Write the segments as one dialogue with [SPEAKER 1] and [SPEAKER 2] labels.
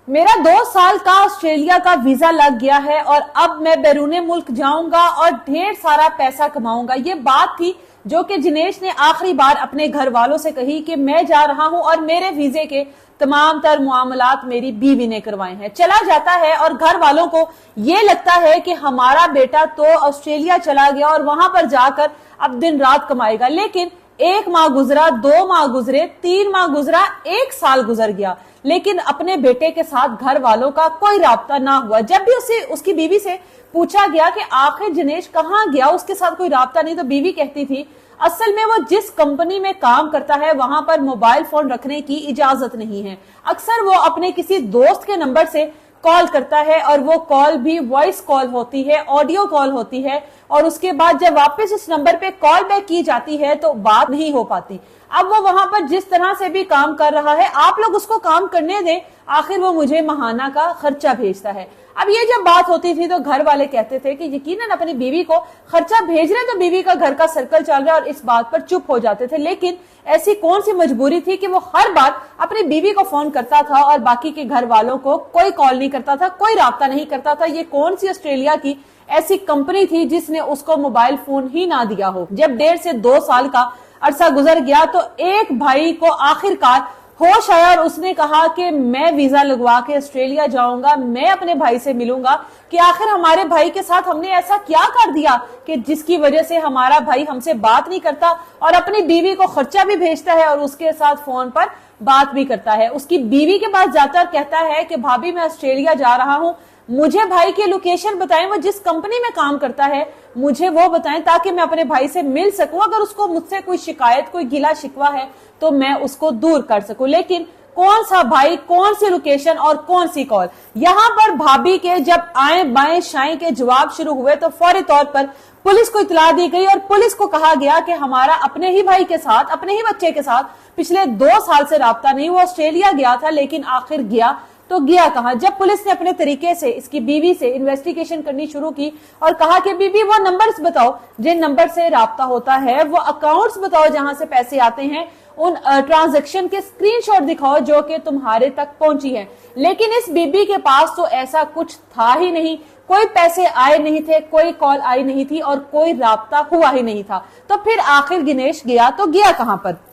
[SPEAKER 1] मेरा 2 साल का ऑस्ट्रेलिया का वीजा लग गया है और अब मैं बैरून मुल्क जाऊंगा और ढेर सारा पैसा कमाऊंगा। ये बात थी जो कि जिनेश ने आखिरी बार अपने घर वालों से कही कि मैं जा रहा हूं और मेरे वीजे के तमाम तर मामलात मेरी बीवी ने करवाए हैं। चला जाता है और घर वालों को ये लगता है कि हमारा बेटा तो ऑस्ट्रेलिया चला गया और वहां पर जाकर अब दिन रात कमाएगा। लेकिन 1 माह गुजरा, 2 माह गुजरे, 3 माह गुजरा, 1 साल गुजर गया, लेकिन अपने बेटे के साथ घर वालों का कोई राब्ता ना हुआ। जब भी उसकी बीवी से पूछा गया कि आखिर जिनेश कहाँ गया, उसके साथ कोई राब्ता नहीं, तो बीवी कहती थी असल में वो जिस कंपनी में काम करता है वहां पर मोबाइल फोन रखने की इजाजत नहीं है। अक्सर वो अपने किसी दोस्त के नंबर से कॉल करता है और वो कॉल भी वॉइस कॉल होती है, ऑडियो कॉल होती है, और उसके बाद जब वापस इस नंबर पे कॉल बैक की जाती है तो बात नहीं हो पाती। अब वो वहां पर जिस तरह से भी काम कर रहा है, आप लोग उसको काम करने दें, आखिर वो मुझे महाना का खर्चा भेजता है। अब ये जब बात होती थी तो घर वाले कहते थे कि यकीनन अपनी बीवी को खर्चा भेज रहे तो बीवी का घर का सर्कल चल रहा है, और इस बात पर चुप हो जाते थे। लेकिन ऐसी कौन सी मजबूरी थी कि वो हर बार अपनी बीवी को फोन करता था और बाकी के घर वालों को कोई कॉल नहीं करता था, कोई राब्ता नहीं करता था। ये कौन सी ऑस्ट्रेलिया की ऐसी कंपनी थी जिसने उसको मोबाइल फोन ही ना दिया हो। जब 1.5 से 2 साल का अरसा गुजर गया तो एक भाई को आखिरकार होश आया और उसने कहा कि मैं वीजा लगवा के ऑस्ट्रेलिया जाऊंगा, मैं अपने भाई से मिलूंगा कि आखिर हमारे भाई के साथ हमने ऐसा क्या कर दिया कि जिसकी वजह से हमारा भाई हमसे बात नहीं करता और अपनी बीवी को खर्चा भी भेजता है और उसके साथ फोन पर बात भी करता है। उसकी बीवी के पास जाता और कहता है कि भाभी मैं ऑस्ट्रेलिया जा रहा हूं, मुझे भाई की लोकेशन बताएं, वो जिस कंपनी में काम करता है मुझे वो बताएं ताकि मैं अपने भाई से मिल सकूं। अगर उसको मुझसे कोई शिकायत, कोई गिला शिकवा है तो मैं उसको दूर कर सकूं। लेकिन कौन सा भाई, कौन सी लोकेशन और कौन सी कॉल। यहां पर भाभी के जब आए बाएं शाएं के जवाब शुरू हुए तो फौरी तौर पर पुलिस को इतला दी गई और पुलिस को कहा गया कि हमारा अपने ही भाई के साथ, अपने ही बच्चे के साथ पिछले 2 साल से राब्ता नहीं। वो ऑस्ट्रेलिया गया था, लेकिन आखिर गया तो गया कहां। जब पुलिस ने अपने तरीके से इसकी बीवी से इन्वेस्टिगेशन करनी शुरू की और कहा कि बीवी वो नंबर्स बताओ जिन नंबर से राब्ता होता है, वो अकाउंट्स बताओ जहां से पैसे आते हैं, उन ट्रांजैक्शन के स्क्रीनशॉट दिखाओ जो कि तुम्हारे तक पहुंची है। लेकिन इस बीबी के पास तो ऐसा कुछ था ही नहीं, कोई पैसे आए नहीं थे, कोई कॉल आई नहीं थी और कोई राब्ता हुआ ही नहीं था। तो फिर आखिर दिनेश गया तो गया कहां पर।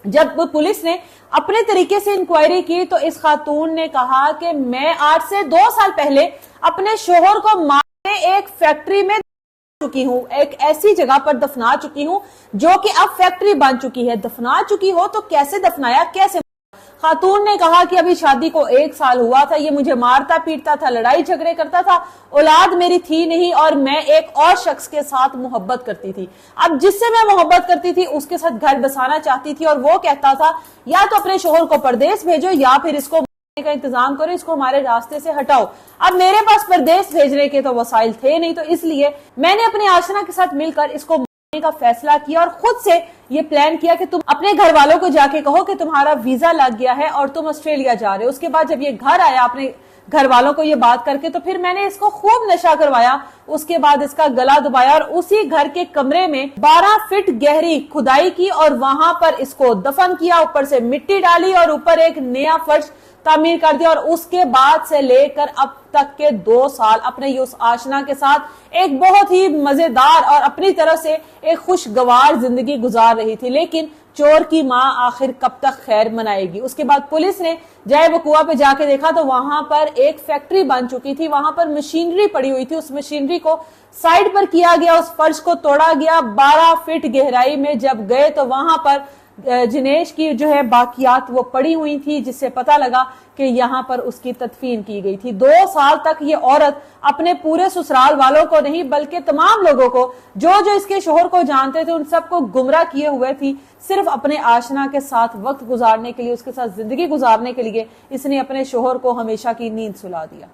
[SPEAKER 1] जब पुलिस ने अपने तरीके से इंक्वायरी की तो इस खातून ने कहा कि मैं 8 से 2 साल पहले अपने शोहर को मारने एक फैक्ट्री में चुकी हूँ, एक ऐसी जगह पर दफना चुकी हूँ जो कि अब फैक्ट्री बन चुकी है। दफना चुकी हो तो कैसे दफनाया, कैसे। खातून ने कहा कि अभी शादी को 1 साल हुआ था, ये मुझे मारता पीटता था, लड़ाई झगड़े करता था, औलाद मेरी थी नहीं और मैं एक और शख्स के साथ मोहब्बत करती थी। अब जिससे मैं मोहब्बत करती थी उसके साथ घर बसाना चाहती थी और वो कहता था या तो अपने शोहर को परदेश भेजो या फिर इसको मारने का इंतजाम करो, इसको हमारे रास्ते से हटाओ। अब मेरे पास परदेश भेजने के तो वसाइल थे नहीं, तो इसलिए मैंने अपनी आशना के साथ मिलकर इसको का फैसला किया और खुद से ये प्लान किया कि तुम अपने घर वालों को जाके कहो कि तुम्हारा वीजा लग गया है और तुम ऑस्ट्रेलिया जा रहे हो। उसके बाद जब ये घर आया अपने घर वालों को ये बात करके, तो फिर मैंने इसको खूब नशा करवाया, उसके बाद इसका गला दबाया और उसी घर के कमरे में 12 फीट गहरी खुदाई की और वहां पर इसको दफन किया, ऊपर से मिट्टी डाली और ऊपर एक नया फर्श तामीर कर दिया। और उसके बाद से लेकर अब तक के 2 साल अपने उस आशना के साथ एक बहुत ही मजेदार और अपनी तरह से एक खुशगवार जिंदगी गुजार रही थी। लेकिन चोर की मां आखिर कब तक खैर मनाएगी। उसके बाद पुलिस ने जय वकुआ पे जाके देखा तो वहां पर एक फैक्ट्री बन चुकी थी, वहां पर मशीनरी पड़ी हुई थी। उस मशीनरी को साइड पर किया गया, उस फर्श को तोड़ा गया। 12 फीट गहराई में जब गए तो वहां पर जिनेश की जो है बाकियात वो पड़ी हुई थी, जिससे पता लगा कि यहाँ पर उसकी तदफीन की गई थी। 2 साल तक ये औरत अपने पूरे ससुराल वालों को नहीं बल्कि तमाम लोगों को जो इसके शोहर को जानते थे उन सबको गुमराह किए हुए थी। सिर्फ अपने आशना के साथ वक्त गुजारने के लिए, उसके साथ जिंदगी गुजारने के लिए इसने अपने शोहर को हमेशा की नींद सुला दिया।